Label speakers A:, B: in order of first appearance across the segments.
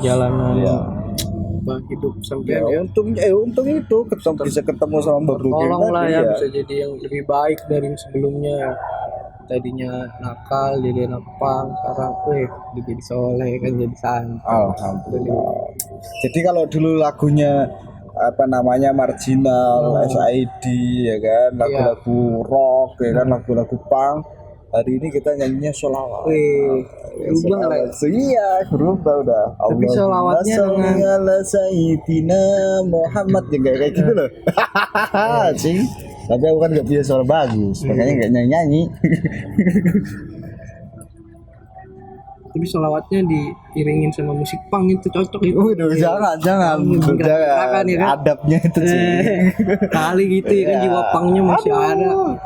A: perjalanan
B: ya.
A: hidup sampai
B: Ya, untung itu bisa ketemu sama Mbak Bugil
A: tolong lah
B: tadi
A: ya,
B: ya.
A: bisa jadi yang lebih baik dari yang sebelumnya. Tadinya nakal jadi anak pang, sekarang udah jadi soleh kan, jadi santai.
B: Alhamdulillah. Jadi kalau dulu lagunya apa namanya marginal, SID ya kan, lagu-lagu rock ya kan, lagu-lagu punk. Hari ini kita nyanyinya sholawat.
A: Berubah lah ya.
B: Iya, berubah udah.
A: Tapi sholawatnya dengan
B: ala Sayyidina Muhammad juga kayak gitu loh. Sing. Tapi aku kan gak punya suara bagus, makanya gak nyanyi-nyanyi.
A: Tapi sholawatnya diiringin sama musik punk itu cocok itu.
B: Jangan.
A: Kan, ya kan?
B: Adabnya itu sih.
A: Kali gitu ya kan, jiwa punknya masih ada.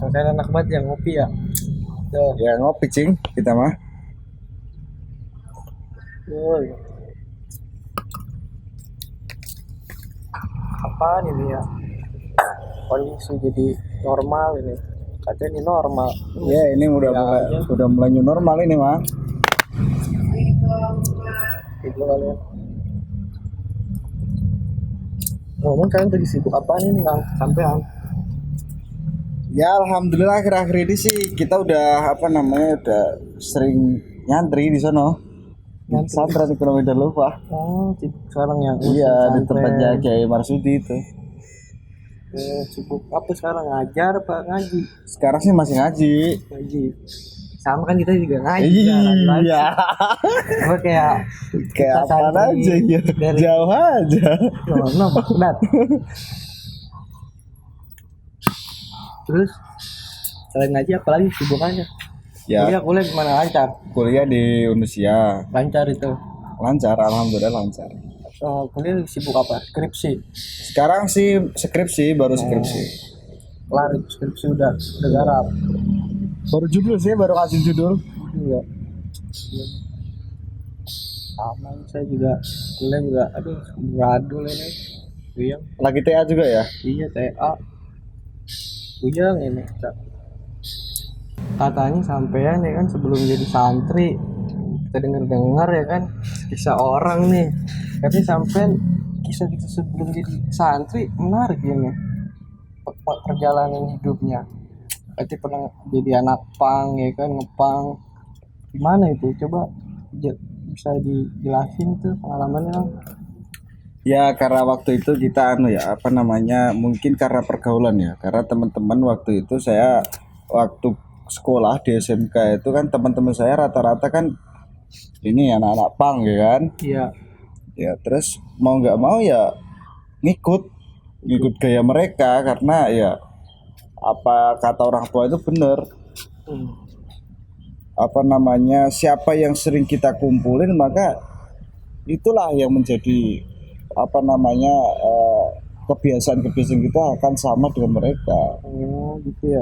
A: Saya enak banget yang ngopi ya. Tuh.
B: Ya ngopi cing kita mah.
A: Apaan ini ya? Kondisi jadi normal ini. Katanya ini normal.
B: Ya ini udah mulai new normal ini mah.
A: Gitu kalian. Ngomong kalian lagi sibuk apaan ini Kang? Sampean?
B: Ya alhamdulillah akhir-akhir ini sih kita udah udah sering nyantri di sono. Pesantren ekonomi dan lupa.
A: Oh, sekarang yang
B: iya di tempatnya Kiai Marsudi itu.
A: Sibuk apa sekarang, ngajar apa ngaji?
B: Sekarang sih masih ngaji.
A: Sama kan kita juga ngaji.
B: Iya.
A: Apa kayak
B: apa aja ya. Dari jauh aja.
A: No, maksudnya. Terus selain ngaji apalagi sibukannya?
B: Ya.
A: Kuliah gimana, lancar?
B: Kuliah di Unusia.
A: Lancar itu.
B: Lancar, alhamdulillah lancar.
A: Kuliah sibuk apa? Skripsi.
B: Sekarang sih skripsi, baru skripsi.
A: Kelar skripsi udah garap.
B: Baru judul sih, baru kasih judul.
A: Iya. Aman, saya juga kuliah juga beradul ini. Uyang.
B: Lagi TA juga ya?
A: Iya, TA. Uyang ini. Katanya sampean ya kan sebelum jadi santri, kita dengar ya kan kisah orang nih. Tapi sampean kisah-kisah sebelum jadi santri menarik ya nih. Perjalanan hidupnya. Berarti pernah jadi anak pang ya kan, ngepang. Gimana itu? Coba bisa dijelasin tuh pengalamannya.
B: Ya karena waktu itu kita mungkin karena pergaulan ya. Karena teman-teman waktu itu saya waktu sekolah di SMK itu kan teman-teman saya rata-rata kan ini anak-anak pang ya kan.
A: Iya.
B: Ya terus mau nggak mau ya ngikut gaya mereka karena ya apa kata orang tua itu bener. Siapa yang sering kita kumpulin maka itulah yang menjadi kebiasaan-kebiasaan kita akan sama dengan mereka.
A: Oh gitu ya.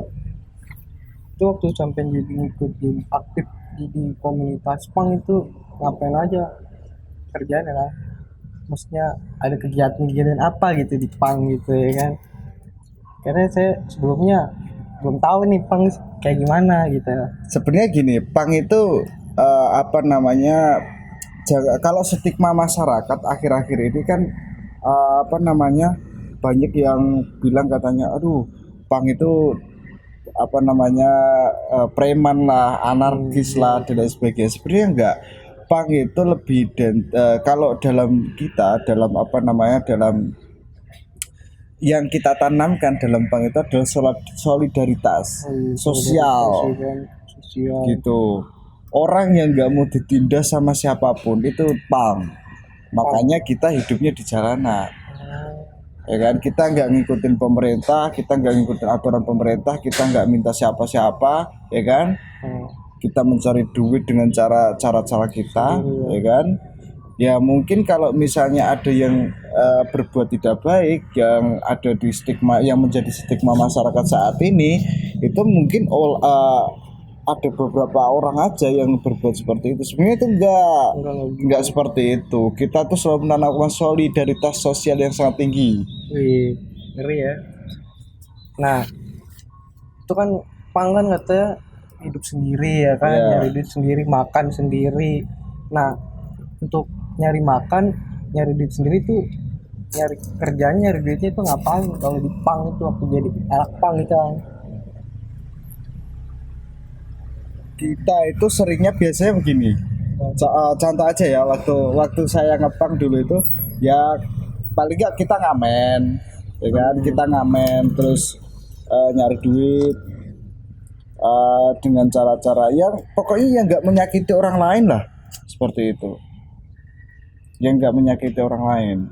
A: Itu waktu sampai jadi ikut aktif di komunitas pang itu ngapain aja kerjanya kan? Maksudnya ada kegiatan apa gitu di pang gitu ya kan? Karena saya sebelumnya belum tahu nih pang kayak gimana gitu.
B: Sebenarnya gini, pang itu kalau stigma masyarakat akhir-akhir ini kan banyak yang bilang katanya aduh pang itu preman lah, anarkis lah dan lain sebagainya. Sebenarnya enggak. Pang itu lebih kalau dalam yang kita tanamkan dalam pang itu adalah solidaritas sosial gitu. Orang yang nggak mau ditindas sama siapapun itu pang. Makanya kita hidupnya di jalanan. Ya kan, kita nggak ngikutin pemerintah, kita nggak ngikutin aturan pemerintah, kita nggak minta siapa-siapa, ya kan? Kita mencari duit dengan cara kita, ya kan? Ya mungkin kalau misalnya ada yang berbuat tidak baik, yang ada di stigma, yang menjadi stigma masyarakat saat ini, itu mungkin ada beberapa orang aja yang berbuat seperti itu. Sebenarnya itu enggak seperti itu. Kita tuh selalu menanamkan solidaritas sosial yang sangat tinggi.
A: Wih, ngeri ya. Nah, itu kan pang kan katanya hidup sendiri ya kan, nyari duit sendiri, makan sendiri. Nah, untuk nyari makan, nyari duit sendiri tuh nyari kerjanya, nyari duitnya itu ngapain? Kalau di pang itu waktu jadi anak pang itu kan.
B: Kita itu seringnya biasanya begini. Contoh aja ya, waktu saya ngepang dulu itu ya paling nggak kita ngamen, ya kan? Kita ngamen terus nyari duit dengan cara-cara yang pokoknya yang nggak menyakiti orang lain lah, seperti itu. Yang nggak menyakiti orang lain.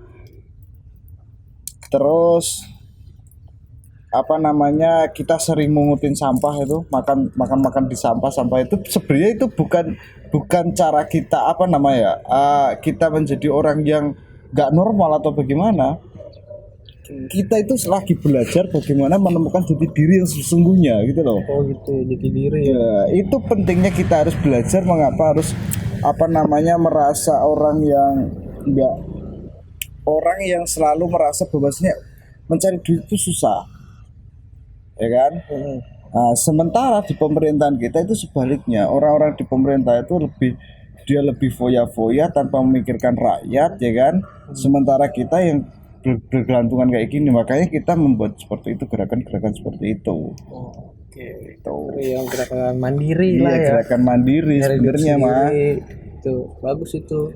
B: Terus apa namanya, kita sering mengutin sampah itu, makan di sampah itu sebenarnya itu bukan cara kita apa namanya, kita menjadi orang yang nggak normal atau bagaimana. Kita itu lagi belajar bagaimana menemukan jati diri yang sesungguhnya gitu loh.
A: Oh gitu, jati diri ya.
B: Itu pentingnya kita harus belajar mengapa harus apa namanya merasa orang yang selalu merasa bahwasanya mencari duit itu susah, ya kan? Nah, sementara di pemerintahan kita itu sebaliknya, orang-orang di pemerintah itu lebih foya-foya tanpa memikirkan rakyat, ya kan? Sementara kita yang bergelantungan kayak gini, makanya kita membuat seperti itu, gerakan-gerakan seperti itu.
A: Oke, itu yang gerakan mandiri lah ya.
B: Gerakan mandiri sebenarnya mah.
A: Itu bagus itu.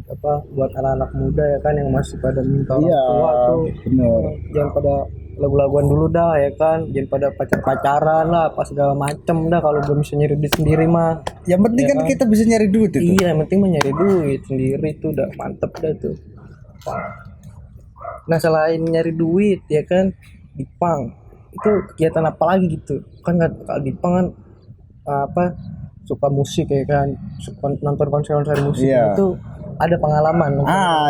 A: Apa buat anak-anak muda ya kan yang masih pada minta orang tua tuh.
B: Bener.
A: Jangan pada lagu-laguan dulu dah ya kan, jangan pada pacaran lah apa segala macem dah kalau belum bisa nyari duit sendiri mah.
B: Yang penting ya kan kita bisa nyari duit itu.
A: Iya, yang penting mah nyari duit sendiri tuh udah mantep dah tuh. Nah selain nyari duit ya kan di pang itu kegiatan apa lagi gitu kan? Kalau di pang kan apa suka musik ya kan, suka nonton konser musik. Itu ada pengalaman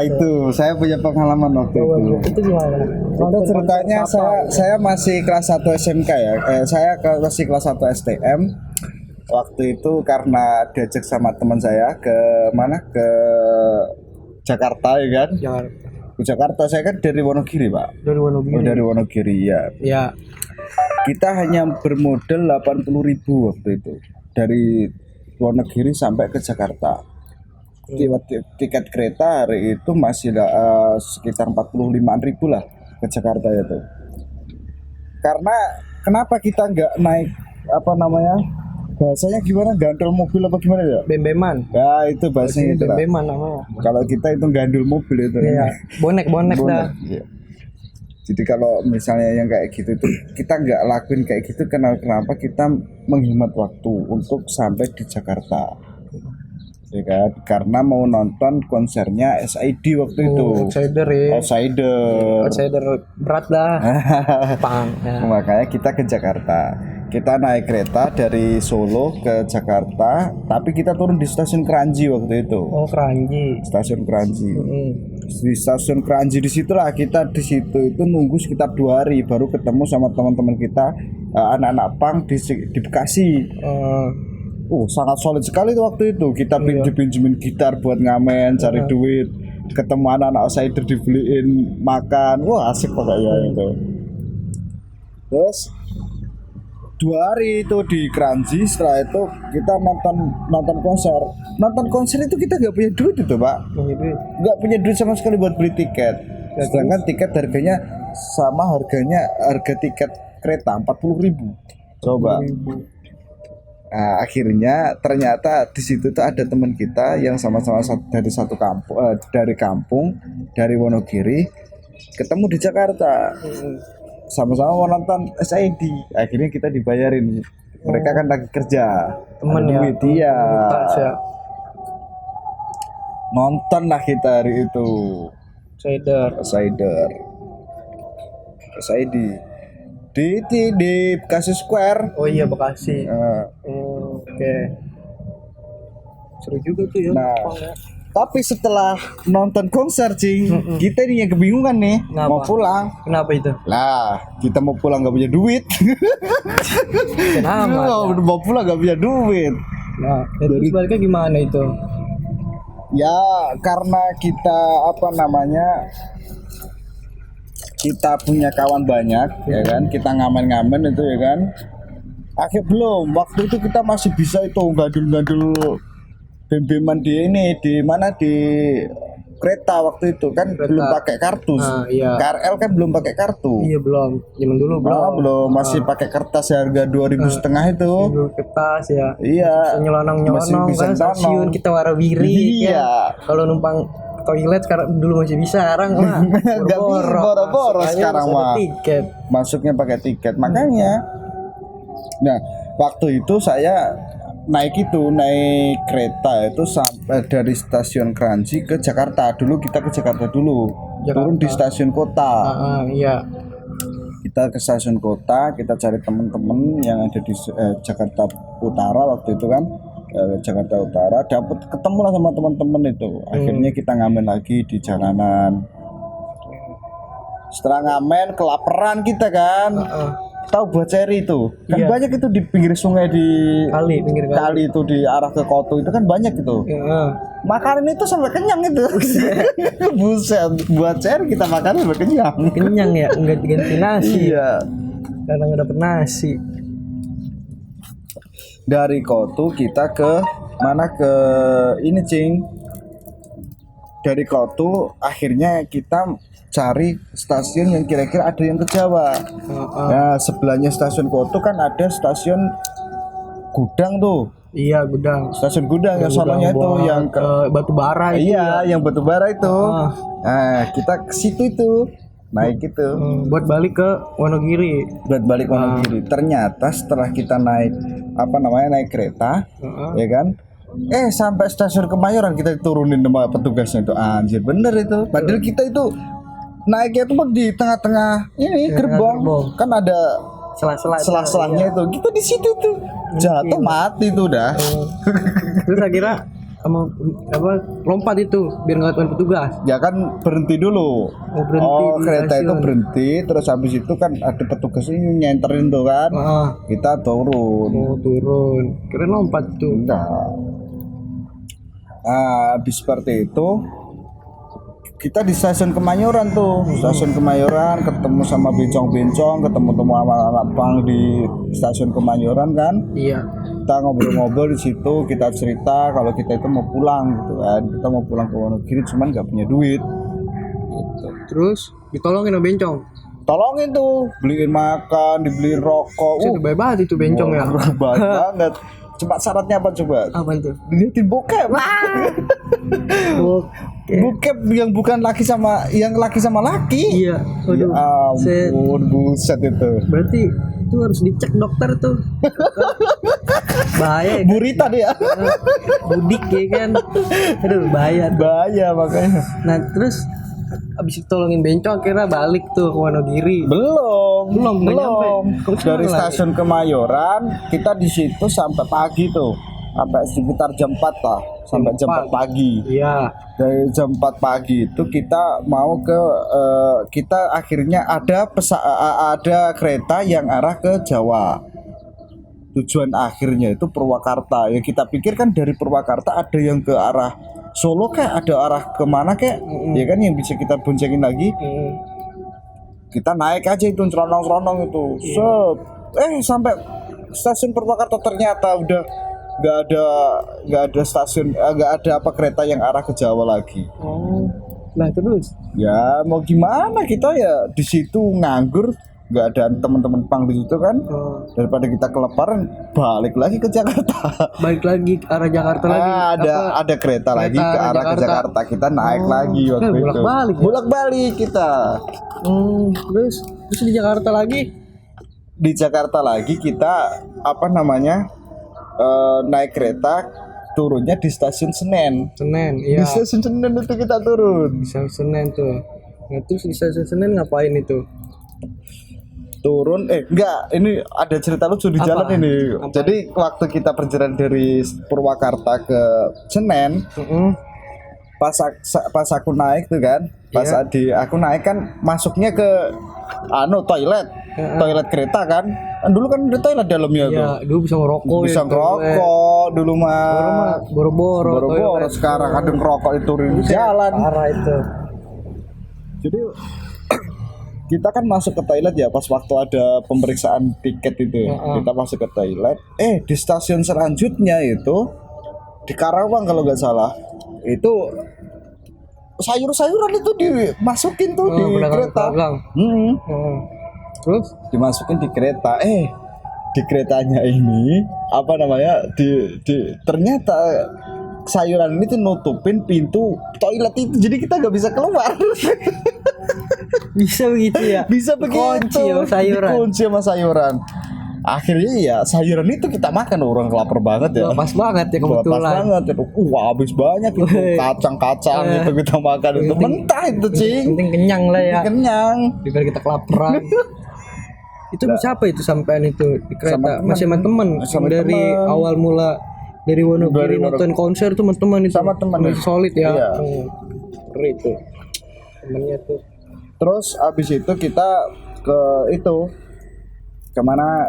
B: itu saya punya pengalaman waktu
A: itu gimana?
B: Itu ceritanya saya masih kelas 1 SMK ya, saya masih kelas 1 STM waktu itu, karena diajak sama teman saya ke mana, ke Jakarta ya kan. Ke Jakarta, saya kan dari Wonogiri Pak. Dari Wonogiri ya. Kita hanya bermodal 80.000 waktu itu dari Wonogiri sampai ke Jakarta. Tiket kereta hari itu masih sekitar 45.000 lah ke Jakarta itu. Karena kenapa kita nggak naik apa namanya, bahasanya gimana, gandul mobil apa gimana ya?
A: Bembeman.
B: Ya itu bahasanya itu.
A: Bembeman namanya.
B: Kalau kita itu gandul mobil itu.
A: Iya. Bonek dah.
B: Iya. Jadi kalau misalnya yang kayak gitu itu kita nggak lakuin kayak gitu, kenapa kita menghemat waktu untuk sampai di Jakarta. Ya kan, karena mau nonton konsernya SID waktu itu.
A: Outsider berat dah. Pang. Ya.
B: Makanya kita ke Jakarta. Kita naik kereta dari Solo ke Jakarta, tapi kita turun di stasiun Kranji waktu itu.
A: Oh, Kranji.
B: Stasiun Kranji. Di stasiun Kranji disitulah kita di situ itu nunggu sekitar 2 hari baru ketemu sama teman-teman kita, anak-anak pang di Bekasi. Sangat solid sekali tuh waktu itu. Kita pinjemin gitar buat ngamen, cari duit, ketemu anak-anak outsider dibeliin makan. Wah asik pokoknya itu. Terus 2 hari itu di Kranji, setelah itu kita nonton konser. Nonton konser itu kita nggak punya duit itu Pak. Nggak punya duit sama sekali buat beli tiket. Sedangkan tiket harganya sama harga tiket kereta 40.000. Coba. Nah, akhirnya ternyata di situ tuh ada teman kita yang sama-sama dari satu kampung, dari Wonogiri, ketemu di Jakarta, sama-sama mau nonton SID. Akhirnya kita dibayarin. Mereka kan lagi kerja,
A: temen ya,
B: dia nonton lah kita hari itu. SID di Bekasi Square.
A: Oh iya Bekasi. Oke. Seru juga tuh ya.
B: Nah, Tapi setelah nonton konser, Cing, kita ini yang kebingungan nih.
A: Kenapa?
B: Mau pulang.
A: Kenapa itu?
B: Lah, kita mau pulang gak punya duit.
A: Kenapa?
B: Mau pulang gak punya duit.
A: Nah, terus baliknya gimana itu?
B: Ya, karena kita kita punya kawan banyak, ya kan? Kita ngamen-ngamen itu, ya kan? Belum, waktu itu kita masih bisa itu gadul-gadul bem-beman di kereta waktu itu kan.
A: Kereta.
B: Belum pakai kartu.
A: Iya.
B: KRL kan belum pakai kartu.
A: Iya belum, zaman dulu
B: Belum, masih pakai kertas harga 2.500 itu.
A: dulu kertas ya.
B: Iya.
A: Nyelonong
B: bisa
A: kan
B: nyelonong.
A: stasiun kita warawiri.
B: Iya.
A: Kan? Kalau numpang toilet sekarang dulu masih bisa, sekarang mah
B: Nggak bisa, boro-boro sekarang mah.
A: Tiket.
B: Masuknya pakai tiket. Makanya nah, waktu itu saya naik kereta itu sampai dari stasiun Kranji ke Jakarta. Dulu kita ke Jakarta dulu. Turun di stasiun kota.
A: Iya.
B: Kita ke stasiun kota, kita cari teman-teman yang ada di Jakarta Utara waktu itu kan. Jakarta Utara, ketemu lah sama teman-teman itu. Akhirnya kita ngamen lagi di jalanan. Setelah ngamen kelaparan kita kan. Tahu buah ceri itu kan.
A: Iya.
B: Banyak itu di pinggir sungai, di
A: Pinggir
B: kali itu di arah ke Koto itu kan banyak itu. Makanan itu sampai kenyang itu. Buset, buah ceri kita makan sampai kenyang.
A: Kenyang ya, nggak ganti nasi.
B: Iya.
A: Karena nggak dapet nasi.
B: Dari Koto kita ke mana, ke ini, Cing. Dari Koto akhirnya kita cari stasiun yang kira-kira ada yang ke Jawa. Nah, sebelahnya stasiun Koto kan ada stasiun Gudang tuh.
A: Iya, Gudang.
B: Stasiun Gudang yang sononya itu yang
A: ke batu bara itu.
B: Iya, yang batu bara itu. Nah, kita ke situ itu. Naik itu.
A: Buat balik ke Wonogiri.
B: Buat balik Wonogiri. Ternyata setelah kita naik naik kereta, ya kan? Sampai stasiun Kemayoran kita turunin sama petugasnya itu. Anjir, bener itu. Padahal kita itu naiknya itu di tengah-tengah ini gerbong. Kan ada selah-selahnya itu. Kita di situ tuh. Jatuh mati tuh udah.
A: Terus akhirnya lompat itu biar nggak ketahuan petugas.
B: Ya kan berhenti dulu. Kereta itu berhenti, terus habis itu kan ada petugas ini nyenterin tuh kan. Kita turun.
A: Turun. Keren lompat tuh.
B: Enggak. Habis seperti itu kita di stasiun Kemayoran tuh. Stasiun Kemayoran ketemu sama bencong-bencong, ketemu sama anak pang di stasiun Kemayoran kan.
A: Iya.
B: Kita ngobrol-ngobrol di situ, kita cerita kalau kita itu mau pulang gitu kan. Kita mau pulang ke Wonogiri cuman nggak punya duit. Gitu.
A: Terus ditolongin sama bencong.
B: Tolongin tuh, beliin makan, dibeliin rokok.
A: Baik banget itu bencong ya.
B: Baik banget. Cuma syaratnya apa coba?
A: Apa itu?
B: Dilihatin bokep. Bokep yang bukan laki sama laki.
A: Iya.
B: Ya ampun, buset itu.
A: Berarti itu harus dicek dokter tuh. Bahaya.
B: Burita dia.
A: Budik ya kan. Aduh, bahaya.
B: Bahaya makanya.
A: Nah, terus abis itu tolongin bencong akhirnya balik tuh ke Wonogiri.
B: Belum
A: nyampe.
B: Dari stasiun Kemayoran kita di situ sampai pagi tuh, sampai sekitar jam 4 lah, sampai jam 4 pagi.
A: Iya.
B: Dari jam 4 pagi itu kita mau ke kita akhirnya ada kereta yang arah ke Jawa. Tujuan akhirnya itu Purwakarta. Ya kita pikir kan dari Purwakarta ada yang ke arah Solo kayak, ada arah kemana kayak, ya kan yang bisa kita boncengin lagi. Kita naik aja itu ceronong itu. Sampai stasiun Purwakarta ternyata udah nggak ada stasiun, nggak ada kereta yang arah ke Jawa lagi.
A: Nah terus?
B: Ya mau gimana, kita ya di situ nganggur, nggak ada teman-teman pang di situ kan. Daripada kita kelaparan, balik lagi ke Jakarta.
A: Balik lagi ke arah Jakarta lagi.
B: Ada kereta lagi ke arah ke Jakarta. Kita naik lagi waktu itu. Bolak-balik kita.
A: Terus di Jakarta lagi?
B: Di Jakarta lagi kita naik kereta, turunnya di stasiun Senen.
A: Iya.
B: Di stasiun Senen itu kita turun.
A: Di stasiun Senen tuh. Nah, terus di stasiun Senen ngapain itu?
B: Turun enggak, ini ada cerita lucu di jalan ini. Jadi waktu kita perjalanan dari Purwakarta ke Senen, pas aku naik tuh kan, pas aku naik kan masuknya ke toilet kereta kan. Dulu kan ada toilet dalamnya tuh.
A: Iya, dulu bisa ngerokok.
B: Bisa ngerokok dulu mah.
A: Boro-boro.
B: Sekarang ada ngerokok di turun jalan.
A: Parah itu.
B: Jadi kita kan masuk ke toilet ya pas waktu ada pemeriksaan tiket itu. Kita masuk ke toilet. Di stasiun selanjutnya itu di Karawang kalau nggak salah itu sayur-sayuran itu dimasukin tuh di kereta.
A: Terus
B: dimasukin di kereta. Di keretanya ini apa namanya? Ternyata sayuran ini tuh nutupin pintu toilet itu, jadi kita nggak bisa keluar.
A: bisa begitu ya?
B: Bisa begitu. Dikunci sama sayuran. Akhirnya ya sayuran itu kita makan, orang lapar banget ya.
A: Pas banget ya kebetulan.
B: Pas banget ya. Habis banyak itu kacang-kacang itu kita makan itu mentah itu, Cing.
A: Penting kenyang lah ya.
B: Kenyang.
A: Daripada kita kelaparan. Itu siapa itu sampean itu di kereta? Masih sama temen. Dari awal mula dari Wonogiri nonton konser tuh teman-teman itu.
B: Sama teman.
A: Masih solid ya.
B: Iya.
A: Keren itu. Temennya tuh.
B: Terus abis itu kita ke itu kemana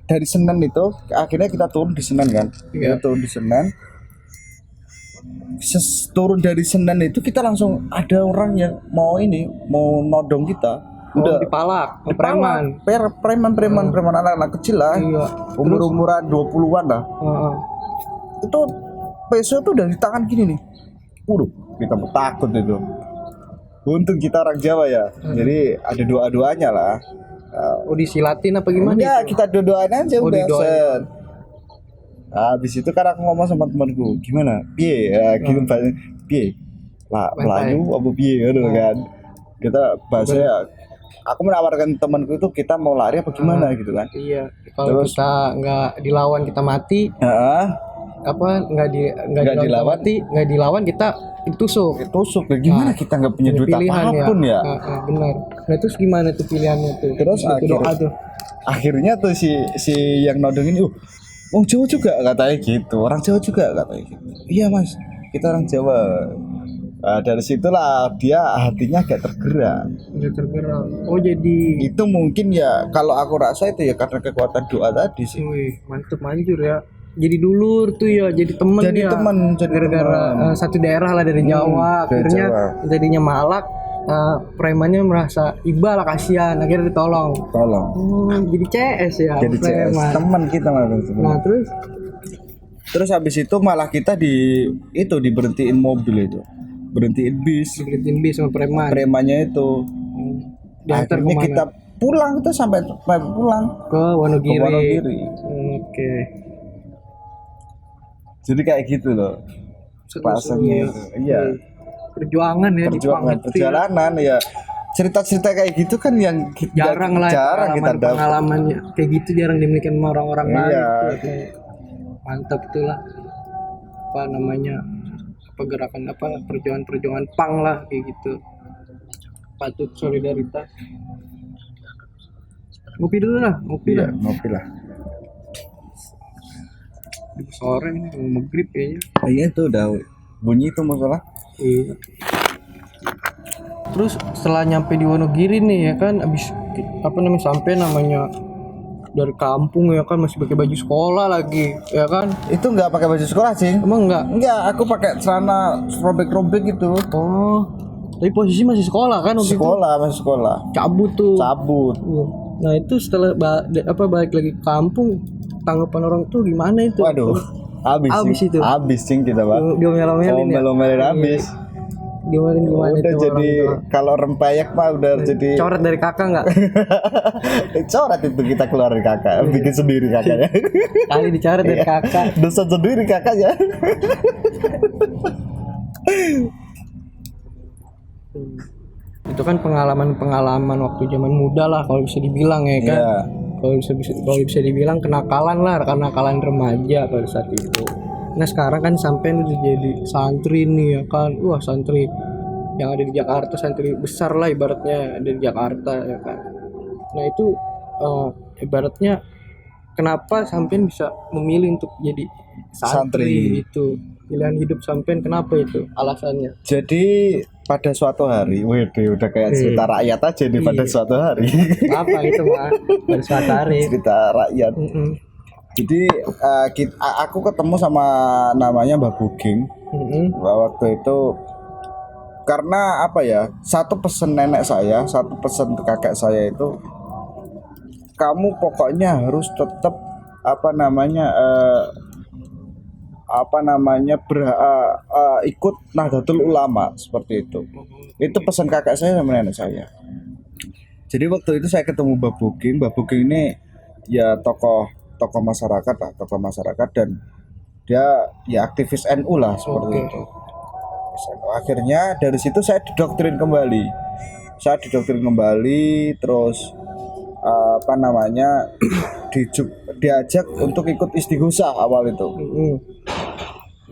B: dari Senen itu akhirnya kita turun di Senen kan. Kita turun di Senen. Turun dari Senen itu kita langsung ada orang yang mau nodong kita. Udah
A: dipalak,
B: preman anak-anak kecil lah.
A: Iya.
B: Umur-umuran 20-an lah. Itu peso tuh dari tangan gini nih. Kita takut itu. Untung kita orang Jawa ya. Jadi ada doa-doanya lah.
A: Disilatin apa gimana?
B: Ya, kita doa-doain aja udah set. Habis itu kan aku ngomong sama temanku, gimana? Piye? Ya, gitu bahasa piye? Melayu apa piye gitu kan. Kita bahasanya aku menawarkan temanku itu kita mau lari apa gimana gitu kan.
A: Iya. Kalau kita nggak dilawan kita mati. Nggak dilawan kita ditusuk.
B: Gimana kita nggak punya duit apapun ya?
A: Benar. Nah terus gimana tuh pilihannya tuh?
B: Terus akhirnya tuh si yang nodong ini, orang Jawa juga katanya gitu. Orang Jawa juga katanya gitu. Iya mas, kita orang Jawa. Nah, dari situlah dia hatinya agak tergerak.
A: Oh jadi
B: itu mungkin ya kalau aku rasa itu ya karena kekuatan doa tadi sih.
A: Wih, mantep manjur ya. Jadi dulur tuh ya, jadi temen gara-gara satu daerah lah dari Jawa. Akhirnya jadinya malak. Premannya merasa iba lah, kasihan, akhirnya ditolong. Jadi CS ya.
B: Jadi CS teman kita malah.
A: Nah
B: terus habis itu malah kita diberhentiin mobil itu. Berhentiin bis
A: sama
B: premannya itu. Akhirnya kita pulang itu sampai pulang
A: ke Wonogiri.
B: Oke. Jadi kayak gitu loh. Rasanya. Iya.
A: Perjuangan
B: perjalanan ya. Cerita-cerita kayak gitu kan yang
A: jarang
B: kita dapat.
A: Pengalamannya kayak gitu jarang dimiliki sama orang-orang lain. Mantap itulah. Apa namanya? Gerakan perjuangan pang lah kayak gitu. Patut solidaritas. Ngopi dulu lah. Ngopi lah. Sore ini mau maghrib kayaknya.
B: Iya tuh udah bunyi tuh masalah.
A: Iya. Terus setelah nyampe di Wonogiri nih ya kan, abis sampai namanya dari kampung ya kan, masih pakai baju sekolah lagi ya kan.
B: Itu nggak pakai baju sekolah sih.
A: Emang enggak,
B: aku pakai celana robek-robek gitu.
A: Tapi posisi masih sekolah kan waktu
B: masih sekolah.
A: Cabut. Nah itu setelah balik lagi ke kampung, tanggapan orang tuh gimana itu?
B: Waduh, habis cing kita Pak. Diomelin habis.
A: Diomelin gimana
B: udah
A: itu?
B: Jadi kalau rempeyek mah udah jadi.
A: Coret dari kakak nggak?
B: Coret itu kita keluar dari kakak, bikin sendiri kakaknya.
A: Kali dicoret dari kakak.
B: Dosa sendiri kakaknya.
A: Itu kan pengalaman waktu zaman muda lah kalau bisa dibilang ya kan. Kalau bisa dibilang kenakalan remaja pada saat itu. Nah sekarang kan sampai udah jadi santri nih ya kan. Santri yang ada di Jakarta, santri besar lah ibaratnya ada di Jakarta ya kan. Nah itu ibaratnya kenapa sampai bisa memilih untuk jadi santri itu? pilihan hidup sampean kenapa itu alasannya?
B: Jadi pada suatu hari, waduh udah kayak cerita rakyat aja nih pada
A: Iya.
B: suatu hari.
A: Apa itu mah pada suatu hari?
B: Cerita rakyat. Jadi aku ketemu sama namanya Mbak Buging. Waktu itu karena apa ya? Satu pesan nenek saya, satu pesan kakek saya itu, kamu pokoknya harus tetap ikut Nahdlatul Ulama seperti itu. Itu pesan kakak saya sama nenek saya. Jadi waktu itu saya ketemu Mbak Buging. Mbak Buging ini ya tokoh masyarakat lah, tokoh masyarakat, dan dia ya aktivis NU lah seperti itu. Akhirnya dari situ saya didoktrin kembali. Terus diajak untuk ikut istighosah awal itu.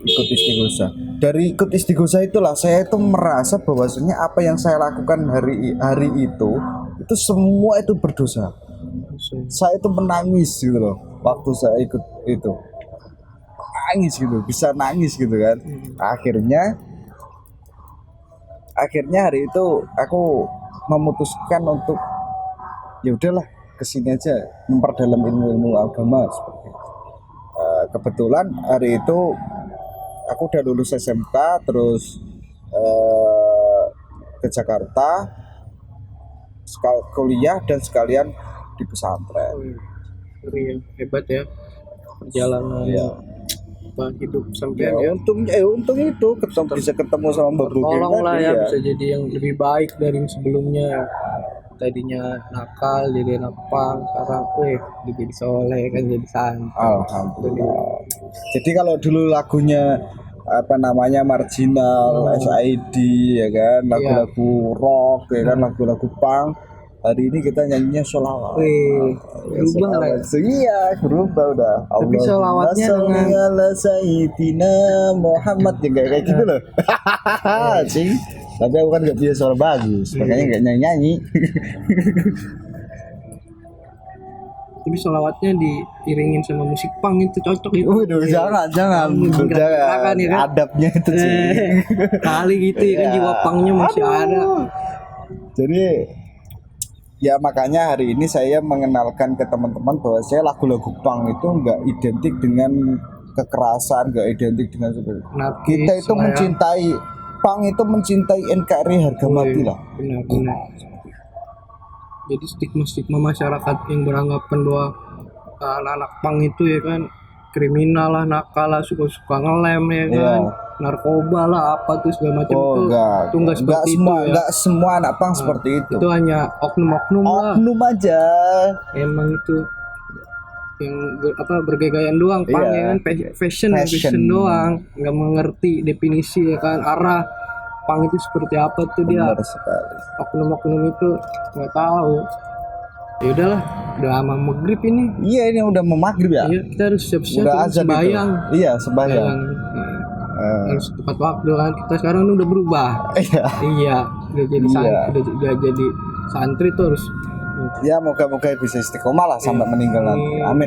B: Ikut istighosah. Dari ikut istighosah itulah saya itu merasa bahwasanya apa yang saya lakukan hari itu semua itu berdosa. Saya itu menangis gitu loh waktu saya ikut itu. Bisa nangis gitu kan. Akhirnya hari itu aku memutuskan untuk ya udahlah kesini aja memperdalam ilmu agama seperti itu. Kebetulan hari itu aku udah lulus SMK, terus ke Jakarta kuliah dan sekalian di pesantren.
A: Hebat ya perjalanan hidup sampean
B: ya. Untung itu bisa ketemu sama Mbak Buging
A: tolong lah ya,
B: ya.
A: bisa jadi yang lebih baik dari yang sebelumnya. Tadinya nakal jadi anak pang, sekarang jadi soleh kan, jadi santri.
B: Alhamdulillah. Jadi kalau dulu lagunya marginal, SID ya kan, lagu-lagu rock ya kan, lagu-lagu punk, hari ini kita nyanyinya sholawat.
A: Berubah lah ya.
B: Iya, berubah udah.
A: Tapi sholawatnya dengan
B: Sayyidina Muhammad ya kayak gitu loh. Sing. Tapi aku kan gak punya suara bagus, makanya gak nyanyi.
A: Tapi sholawatnya diiringin sama musik punk itu cocok itu.
B: Jangan.
A: Kan, ya kan?
B: Adabnya itu sih.
A: Kali gitu ya kan, jiwa punknya masih ada.
B: Jadi ya makanya hari ini saya mengenalkan ke teman-teman bahwa saya lagu-lagu punk itu nggak identik dengan kekerasan, nggak identik dengan seperti kita itu mencintai punk, itu mencintai NKRI harga mati lah.
A: Benar. Jadi stigma masyarakat yang beranggapan bahwa anak-anak punk itu ya kan kriminal lah, nakal lah, suka ngelem ya kan, narkoba lah, apa tuh segala macam itu enggak seperti
B: semua,
A: itu ya.
B: Enggak semua anak punk seperti itu.
A: Itu hanya oknum-oknum lah.
B: Oknum aja.
A: Emang itu yang bergaya-gayaan doang, punk ya kan, fashion doang, nggak mengerti definisi ya kan, arah punk itu seperti apa tuh.
B: Benar
A: dia
B: sekali.
A: Oknum itu nggak tahu. Ya udahlah, udah lama maghrib ini.
B: Iya, ini udah mau maghrib ya.
A: Iya, kita harus siap-siap
B: sembahyang. Iya, sembahyang.
A: Harus tepat waktu kan. Kita sekarang udah berubah. Iya, udah jadi santri tuh harus.
B: Ya moga-moga bisa istiqomah lah sampai meninggal nanti. Amin.